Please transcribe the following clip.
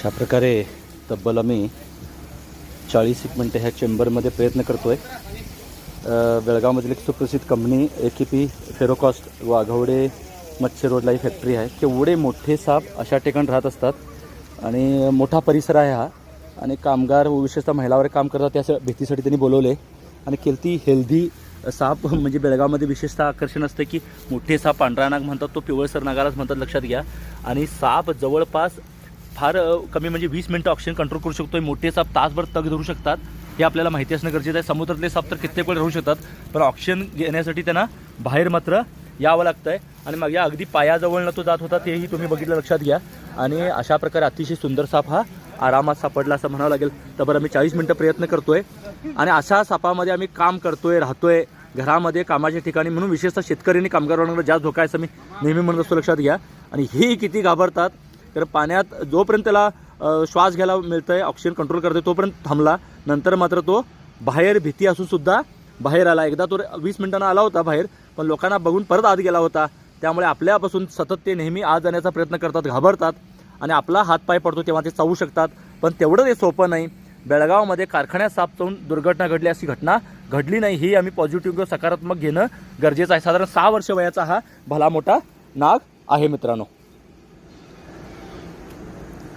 अशा प्रकारे तब्बल आम्ही 40 मिनिटे ह्या चेंबरमध्ये प्रयत्न करतो आहे। बेळगावमधील एक सुप्रसिद्ध कंपनी AKP फेरोकॉस्ट वाघवडे मत्स्य रोडला ही फॅक्टरी आहे। केवढे मोठे साप अशा ठिकाणी राहत असतात आणि मोठा परिसर आहे हा आणि कामगार विशेषतः महिला वगैरे काम करतात त्या भीतीसाठी त्यांनी बोलवले आणि केलती हेल्दी साप म्हणजे बेळगावमध्ये विशेषतः आकर्षण असते की मोठे साप पांढरा नाग म्हणतात, तो पिवळसर नागालाच म्हणतात, लक्षात घ्या। आणि साप जवळपास फार कमी म्हणजे 20 मिनिटं ऑक्सिजन कंट्रोल करू शकतो। मोठे साप तासभर तग धरू शकतात, हे आपल्याला माहिती असणं गरजेचं आहे। समुद्रातले साप तर कित्येक वेळ राहू शकतात, पण ऑक्सिजन घेण्यासाठी त्यांना बाहेर मात्र यावं लागतंय। आणि मग या अगदी पायाजवळनं तो जात होता, तेही तुम्ही बघितलं, लक्षात घ्या। आणि अशा प्रकारे अतिशय सुंदर साप हा आरामात सापडला असं म्हणावं लागेल। तर बरं, आम्ही 40 मिनिटं प्रयत्न करतोय आणि अशा सापामध्ये आम्ही काम करतोय, राहतोय घरामध्ये, कामाच्या ठिकाणी, म्हणून विशेषतः शेतकरी आणि कामगारांना जास्त धोका आहे असं मी नेहमी म्हणत असतो, लक्षात घ्या। आणि हे किती घाबरतात, तर पाण्यात जोपर्यंत त्याला श्वास घ्यायला मिळतंय, ऑक्सिजन कंट्रोल करतोय, तोपर्यंत थांबला, नंतर मात्र तो बाहेर भीती असून सुद्धा बाहेर आला। एकदा तो 20 मिनिटांना आला होता बाहेर, पण लोकांना बघून परत आत गेला होता। त्यामुळे आपल्यापासून सतत ते नेहमी आत जाण्याचा प्रयत्न करतात, घाबरतात आणि आपला हात पाय पडतो तेव्हा ते चावू शकतात, पण तेवढं ते सोपं नाही। बेळगावमध्ये कारखान्यात साप चावून दुर्घटना घडली, अशी घटना घडली नाही, ही आम्ही पॉझिटिव्ह किंवा सकारात्मक घेणं गरजेचं आहे। साधारण 6 वर्ष वयाचा हा भला मोठा नाग आहे मित्रांनो।